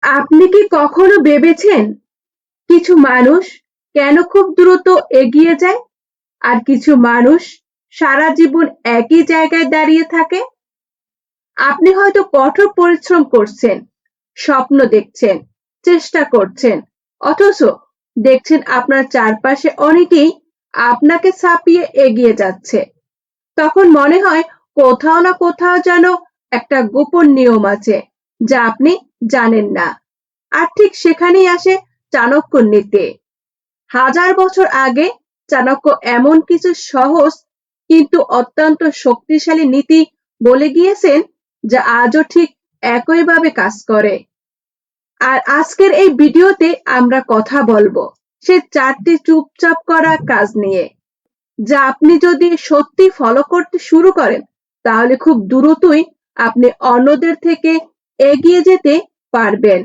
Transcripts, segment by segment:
আপনি কি কখনো ভেবেছেন কিছু মানুষ কেন খুব দ্রুত এগিয়ে যায় আর কিছু মানুষ সারা জীবন একই জায়গায় দাঁড়িয়ে থাকে? আপনি হয়তো কঠোর পরিশ্রম করছেন, স্বপ্ন দেখছেন, চেষ্টা করছেন, অথচ দেখছেন আপনার চারপাশে অনেকেই আপনাকে ছাপিয়ে এগিয়ে যাচ্ছে। তখন মনে হয় কোথাও না কোথাও যেন একটা গোপন নিয়ম আছে যা আপনি জানেন না। আর ঠিক সেখানেই আসে চাণক্যর নীতি। হাজার বছর আগে চাণক্য এমন কিছু সহজ কিন্তু অত্যন্ত শক্তিশালী নীতি বলে গিয়েছেন যা আজও ঠিক একইভাবে কাজ করে। আর আজকের এই ভিডিওতে আমরা কথা বলবো সে 4টি চুপচাপ করা কাজ নিয়ে, যা আপনি যদি সত্যি ফলো করতে শুরু করেন তাহলে খুব দ্রুতই আপনি অন্যদের থেকে এগিয়ে যেতে পারবেন।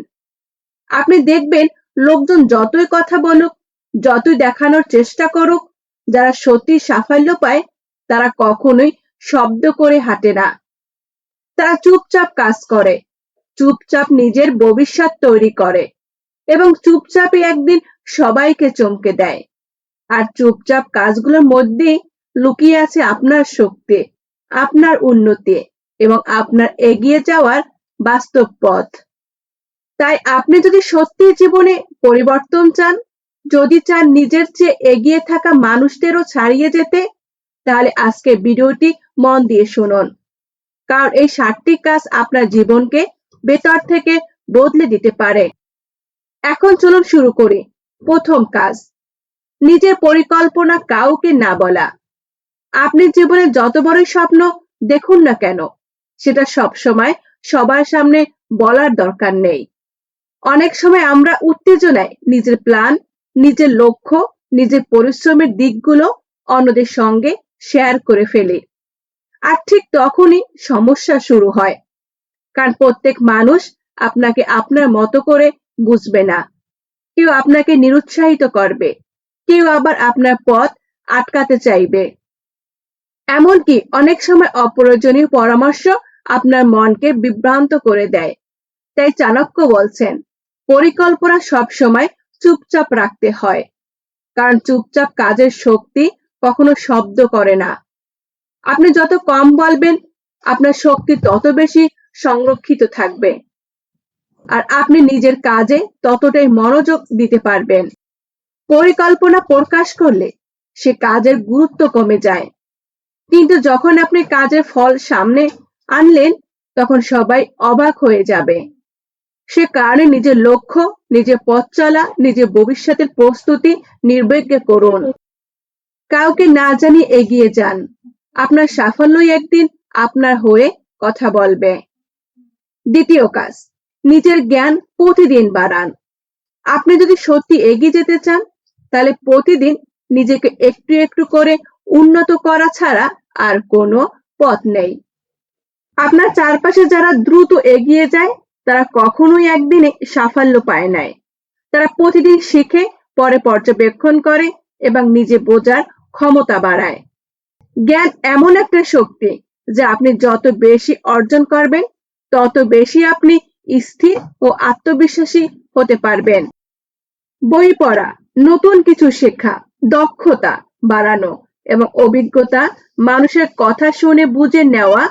আপনি দেখবেন লোকজন যতই কথা বলুক, যতই দেখানোর চেষ্টা করুক, যারা সত্যি সাফল্য পায় তারা কখনোই শব্দ করে হাঁটে না। তারা চুপচাপ কাজ করে, চুপচাপ নিজের ভবিষ্যৎ তৈরি করে এবং চুপচাপই একদিন সবাইকে চমকে দেয়। আর চুপচাপ কাজগুলোর মধ্যেই লুকিয়ে আছে আপনার শক্তি, আপনার উন্নতি এবং আপনার এগিয়ে যাওয়ার বাস্তব পথ। তাই আপনি যদি সত্যি জীবনে পরিবর্তন চান, যদি চান নিজের চেয়ে এগিয়ে থাকা মানুষদেরও ছাড়িয়ে যেতে, তাহলে আজকে ভিডিওটি মন দিয়ে শুনুন। কারণ এই 7টি কাজ আপনার জীবনকে ভেতর থেকে বদলে দিতে পারে। এখন চলুন শুরু করি। প্রথম কাজ, নিজের পরিকল্পনা কাউকে না বলা। আপনি জীবনে যত বড়ই স্বপ্ন দেখুন না কেন, সেটা সবসময় সবার সামনে বলার দরকার নেই। অনেক সময় আমরা উত্তেজনায় নিজের প্ল্যান, নিজের লক্ষ্য, নিজের পরিশ্রমের দিকগুলো অন্যদের সঙ্গে শেয়ার করে ফেলি। আর ঠিক তখনই সমস্যা শুরু হয়। কারণ প্রত্যেক মানুষ আপনাকে আপনার মতো করে বুঝবে না। কেউ আপনাকে নিরুৎসাহিত করবে, কেউ আবার আপনার পথ আটকাতে চাইবে। এমনকি অনেক সময় অপ্রয়োজনীয় পরামর্শ আপনার মনকে বিভ্রান্ত করে দেয়। তাই চাণক্য বলছেন, পরিকল্পনা সবসময় চুপচাপ রাখতে হয়, কারণ চুপচাপ কাজের শক্তি কখনো শব্দ করে না। আপনি যত কম বলবেন, আপনার শক্তি তত বেশি সংরক্ষিত থাকবে আর আপনি নিজের কাজে ততটাই মনোযোগ দিতে পারবেন। পরিকল্পনা প্রকাশ করলে সে কাজের গুরুত্ব কমে যায়, কিন্তু যখন আপনি কাজের ফল সামনে আনলেন তখন সবাই অবাক হয়ে যাবে। সে কারণে নিজের লক্ষ্য, নিজের পথ চলা, নিজের ভবিষ্যতের প্রস্তুতি নির্বিঘ্নে করুন। কাউকে না জানিয়ে এগিয়ে যান, আপনার সাফল্যই একদিন আপনার হয়ে কথা বলবে। দ্বিতীয় কাজ, নিজের জ্ঞান প্রতিদিন বাড়ান। আপনি যদি সত্যি এগিয়ে যেতে চান তাহলে প্রতিদিন নিজেকে একটু একটু করে উন্নত করা ছাড়া আর কোনো পথ নেই। আপনার চারপাশে যারা দ্রুত এগিয়ে যায় তারা কখনোই একদিনে সাফল্য পায় নাই। তারা প্রতিদিন শিখে, পরে পর্যবেক্ষণ করে এবং নিজে বোঝার ক্ষমতা বাড়ায়। জ্ঞান এমন একটা শক্তি যা আপনি যত বেশি অর্জন করবেন তত বেশি আপনি স্থির ও আত্মবিশ্বাসী হতে পারবেন। বই পড়া, নতুন কিছু শেখা, দক্ষতা বাড়ানো এবং অভিজ্ঞতা, মানুষের কথা শুনে বুঝে নেওয়া,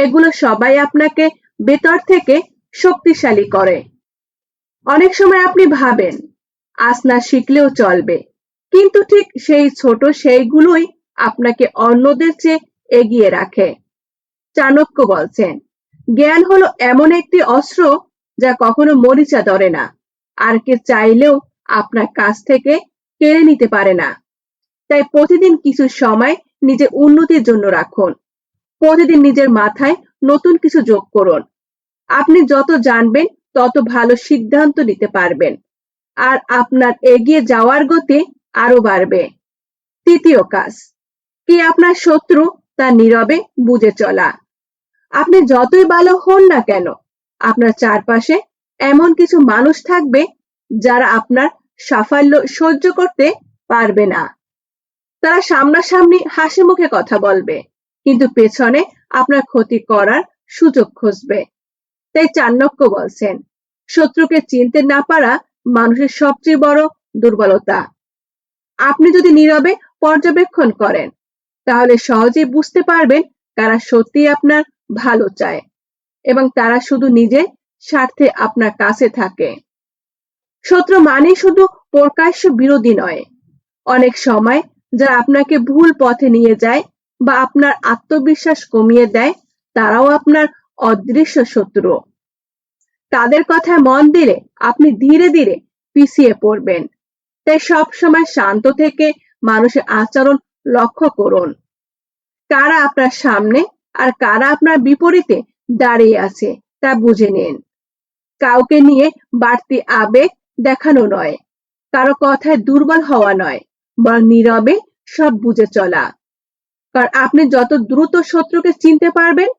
এগুলো সবাই আপনাকে ভেতর থেকে শক্তিশালী করে। অনেক সময় আপনি ভাবেন আজ না শিখলেও চলবে, কিন্তু ঠিক সেই ছোট সেইগুলোই আপনাকে অন্যদের চেয়ে এগিয়ে রাখে। চাণক্য বলছেন, জ্ঞান হলো এমন একটি অস্ত্র যা কখনো মরিচা ধরে না, আর কে চাইলেও আপনার কাছ থেকে কেড়ে নিতে পারে না। তাই প্রতিদিন কিছু সময় নিজের উন্নতির জন্য রাখুন। প্রতিদিন নিজের মাথায় নতুন কিছু যোগ করুন। আপনি যত জানবেন তত ভালো সিদ্ধান্ত নিতে পারবেন আর আপনার এগিয়ে যাওয়ার গতি আরো বাড়বে। তৃতীয় কাজ, কি আপনার শত্রু তা নীরবে বুঝে চলা। আপনি যতই ভালো হন না কেন, আপনার চারপাশে এমন কিছু মানুষ থাকবে যারা আপনার সাফল্য সহ্য করতে পারবে না। তারা সামনাসামনি হাসি মুখে কথা বলবে, কিন্তু পেছনে আপনার ক্ষতি করার সুযোগ খুঁজবে। তাই চাণক্য বলছেন, শত্রুকে চিনতে না পারা মানুষের সবচেয়ে বড় দুর্বলতা। আপনি যদি নীরবে পর্যবেক্ষণ করেন, তাহলে সহজেই বুঝতে পারবেন কারা সত্যি আপনার ভালো চায় এবং তারা শুধু নিজের স্বার্থে আপনার কাছে থাকে। শত্রু মানে শুধু প্রকাশ্য বিরোধী নয়, অনেক সময় যারা আপনাকে ভুল পথে নিয়ে যায় বা আপনার আত্মবিশ্বাস কমিয়ে দেয়, তারাও আপনার অদৃশ্য শত্রু। তাদের কথায় মন দিলে আপনি ধীরে ধীরে পিছিয়ে পড়বেন। তাই সব সময় শান্ত থেকে মানুষের আচরণ লক্ষ্য করুন। কারা আপনার সামনে আর কারা আপনার বিপরীতে দাঁড়িয়ে আছে তা বুঝে নিন। কাউকে নিয়ে বাড়তি আবেগ দেখানো নয়, কারো কথায় দুর্বল হওয়া নয়, বরং নীরবে সব বুঝে চলা। কারণ আপনি যত দ্রুত শত্রুকে চিনতে পারবেন,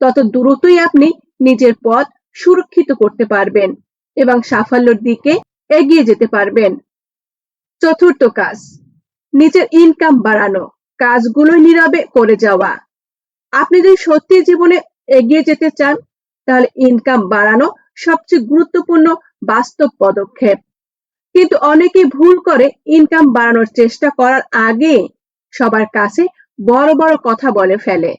তত দ্রুতই আপনি নিজের পথ সুরক্ষিত করতে পারবেন এবং সাফল্যের দিকে এগিয়ে যেতে পারবেন। চতুর্থ কাজ, নিজের ইনকাম বাড়ানো, কাজগুলো নীরবে করে যাওয়া। আপনি যদি সত্যি জীবনে এগিয়ে যেতে চান, তাহলে ইনকাম বাড়ানো সবচেয়ে গুরুত্বপূর্ণ বাস্তব পদক্ষেপ। কিন্তু অনেকেই ভুল করে ইনকাম বাড়ানোর চেষ্টা করার আগে সবার কাছে বড় বড় কথা বলে ফেলে।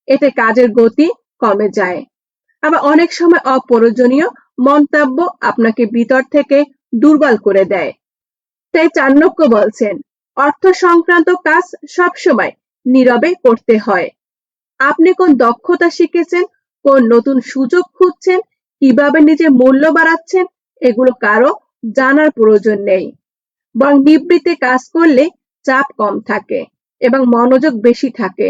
এতে কাজের গতি কমে যায়। আবার অনেক সময় অপ্রয়োজনীয় মন্তব্য আপনাকে ভিতর থেকে দুর্বল করে দেয়। তাই চাণক্য বলছেন, অর্থ সংক্রান্ত কাজ সবসময় নীরবে করতে হয়। আপনি কোন দক্ষতা শিখেছেন, কোন নতুন সুযোগ খুঁজছেন, কিভাবে নিজের মূল্য বাড়াচ্ছেন, এগুলো কারো জানার প্রয়োজন নেই। বরং নিবৃত্তে কাজ করলে চাপ কম থাকে এবং মনোযোগ বেশি থাকে।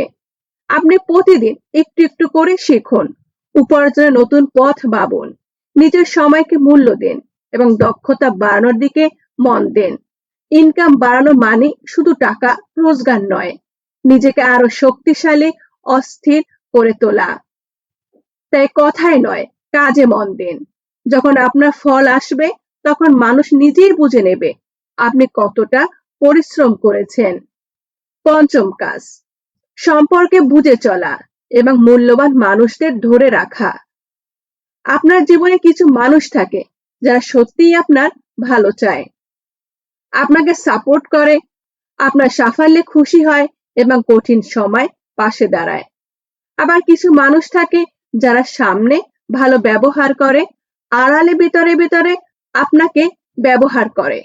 আপনি প্রতিদিন একটু একটু করে শিখুন, উপার্জনের নতুন পথ ভাবুন, নিজের সময়কে মূল্য দিন এবং দক্ষতা বাড়ানোর দিকে মন দিন। ইনকাম বাড়ানো মানে শুধু টাকা রোজগার নয়, নিজেকে আরো শক্তিশালী, অস্থির করে তোলা। তাই কথায় নয়, কাজে মন দিন। যখন আপনার ফল আসবে, তখন মানুষ নিজেই বুঝে নেবে আপনি কতটা পরিশ্রম করেছেন। পঞ্চম কাজ, সম্পর্কে বুঝে চলা এবং মূল্যবান মানুষদের ধরে রাখা। আপনার জীবনে কিছু মানুষ থাকে যারা সত্যিই আপনার ভালো চায়, আপনাকে সাপোর্ট করে, আপনার সাফল্যে খুশি হয় এবং কঠিন সময় পাশে দাঁড়ায়। আবার কিছু মানুষ থাকে যারা সামনে ভালো ব্যবহার করে, আড়ালে ভিতরে ভিতরে আপনাকে ব্যবহার করে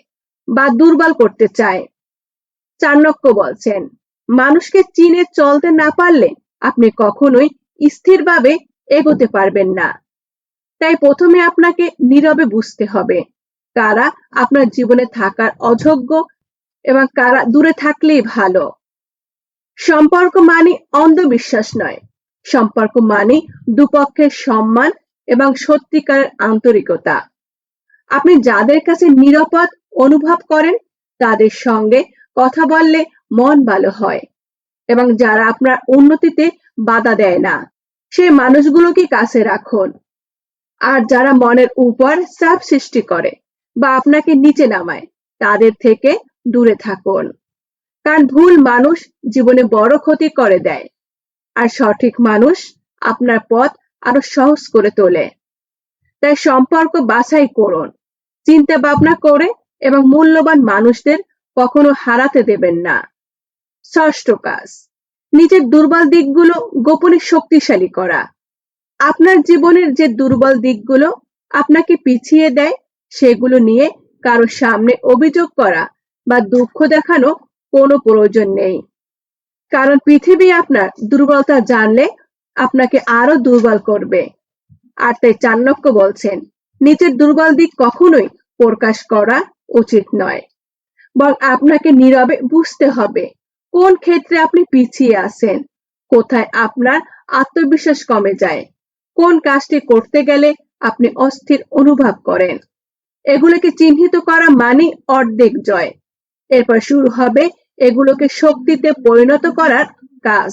বা দুর্বল করতে চায়। চাণক্য বলছেন, মানুষকে চিনে চলতে না পারলে আপনি কখনোই স্থিরভাবে এগোতে পারবেন না। তাই প্রথমে আপনাকে নীরবে বুঝতে হবে কারা আপনার জীবনে থাকার অযোগ্য এবং কারা দূরে থাকলেই ভালো। সম্পর্ক মানে অন্ধবিশ্বাস নয়, সম্পর্ক মানে দুপক্ষের সম্মান এবং সত্যিকারের আন্তরিকতা। আপনি যাদের কাছে নিরাপদ অনুভব করেন, তাদের সঙ্গে কথা বললে মন ভালো হয় এবং যারা আপনার উন্নতিতে বাধা দেয় না, সেই মানুষগুলোকে কাছে রাখুন। আর যারা মনের উপর চাপ সৃষ্টি করে বা আপনাকে নিচে নামায়, তাদের থেকে দূরে থাকুন। কারণ ভুল মানুষ জীবনে বড় ক্ষতি করে দেয়, আর সঠিক মানুষ আপনার পথ আরো সহজ করে তোলে। তাই সম্পর্ক বাছাই করুন, চিন্তা ভাবনা করে এবং মূল্যবান মানুষদের কখনো হারাতে দেবেন না। ষষ্ঠ কাজ, নিজের দুর্বল দিকগুলো গোপনে শক্তিশালী করা। আপনার জীবনের যে দুর্বল দিকগুলো আপনাকে পিছিয়ে দেয়, সেগুলো নিয়ে কারো সামনে অভিযোগ করা বা দুঃখ দেখানো কোনো প্রয়োজন নেই। কারণ পৃথিবী আপনার দুর্বলতা জানলে আপনাকে আরো দুর্বল করবে। আর তাই চাণক্য বলছেন, নিজের দুর্বল দিক কখনোই প্রকাশ করা উচিত নয়, বরং আপনাকে নীরবে বুঝতে হবে কোন ক্ষেত্রে আপনি পিছিয়ে আছেন, কোথায় আপনার আত্মবিশ্বাস কমে যায়, কোন কাজটি করতে গেলে আপনি অস্থির অনুভব করেন। এগুলোকে চিহ্নিত করা মানে অর্ধেক জয়। এরপর শুরু হবে এগুলোকে শক্তিতে পরিণত করার কাজ।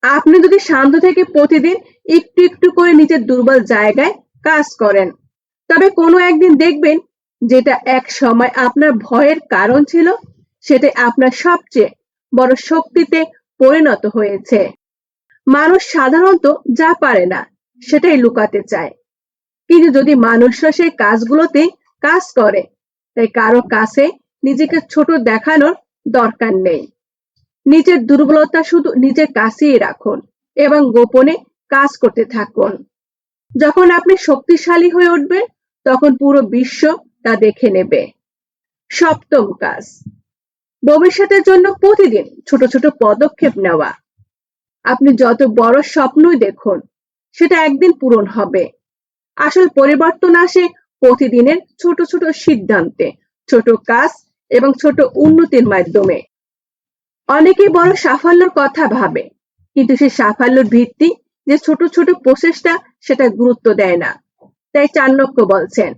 আপনি যদি শান্ত থেকে প্রতিদিন একটু একটু করে নিজের দুর্বল জায়গায় কাজ করেন, তবে কোনো একদিন দেখবেন যেটা এক সময় আপনার ভয়ের কারণ ছিল, সেটা আপনার সবচেয়ে বড় শক্তিতে পরিণত হয়েছে। মানুষ সাধারণত যা পারে না সেটাই লুকাতে চায়, কিন্তু যদি মানুষরা সেই কাজগুলোতে কাজ করে, তাই কারো কাছে নিজেকে ছোট দেখানোর দরকার নেই। নিজের দুর্বলতা শুধু নিজের কাছেই রাখুন এবং গোপনে কাজ করতে থাকুন। যখন আপনি শক্তিশালী হয়ে উঠবেন, তখন পুরো বিশ্ব তা দেখে নেবে। সপ্তম কাজ, ভবিষ্যতের জন্য প্রতিদিন ছোট ছোট পদক্ষেপ নেওয়া। আপনি যত বড় স্বপ্নই দেখুন, সেটা একদিন পূরণ হবে। আসল পরিবর্তন আসে প্রতিদিনের ছোট ছোট সিদ্ধান্তে, ছোট কাজ এবং ছোট উন্নতির মাধ্যমে। অনেকেই বড় সাফল্যের কথা ভাবে, কিন্তু সেই সাফল্যের ভিত্তি যে ছোট ছোট প্রচেষ্টা, সেটা গুরুত্ব দেয় না। তাই চাণক্য বলছেন,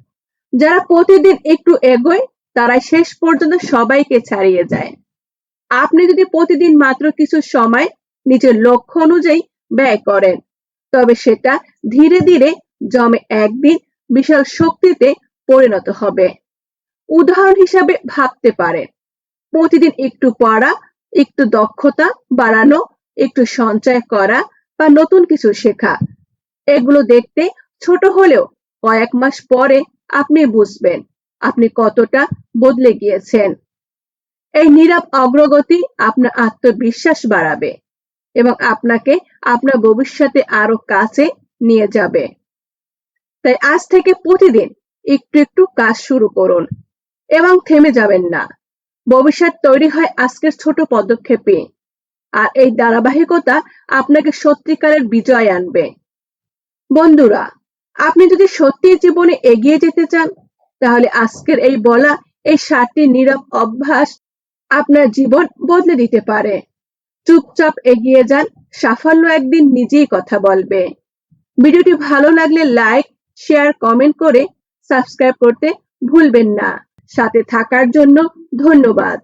যারা প্রতিদিন একটু এগোয়, তারাই শেষ পর্যন্ত সবাইকে ছাড়িয়ে যায়। আপনি যদি প্রতিদিন মাত্র কিছু সময় নিজের লক্ষ্য অনুযায়ী ব্যয় করেন, তবে সেটা ধীরে ধীরে জমে একদিন বিশাল শক্তিতে পরিণত হবে। উদাহরণ হিসাবে ভাবতে পারেন, প্রতিদিন একটু পড়া, একটু দক্ষতা বাড়ানো, একটু সঞ্চয় করা বা নতুন কিছু শেখা। এগুলো দেখতে ছোট হলেও কয়েক মাস পরে আপনি বুঝবেন আপনি কতটা বদলে গিয়েছেন। এই নীরব অগ্রগতি আপনার আত্মবিশ্বাস বাড়াবে এবং আপনাকে আপনার ভবিষ্যতে আরো কাছে নিয়ে যাবে। তাই আজ থেকে প্রতিদিন একটু একটু কাজ শুরু করুন এবং থেমে যাবেন না। ভবিষ্যৎ তৈরি হয় আজকের ছোট পদক্ষেপে, আর এই ধারাবাহিকতা আপনাকে সত্যিকারের বিজয় আনবে। বন্ধুরা, আপনি যদি সত্যি জীবনে এগিয়ে যেতে চান, তাহলে আজকের এই বলা এই 7টি নীরব অভ্যাস আপনার জীবন বদলে দিতে পারে। চুপচাপ এগিয়ে যান, সাফল্য একদিন নিজেই কথা বলবে। ভিডিওটি ভালো লাগলে লাইক, শেয়ার, কমেন্ট করে সাবস্ক্রাইব করতে ভুলবেন না। সাথে থাকার জন্য ধন্যবাদ।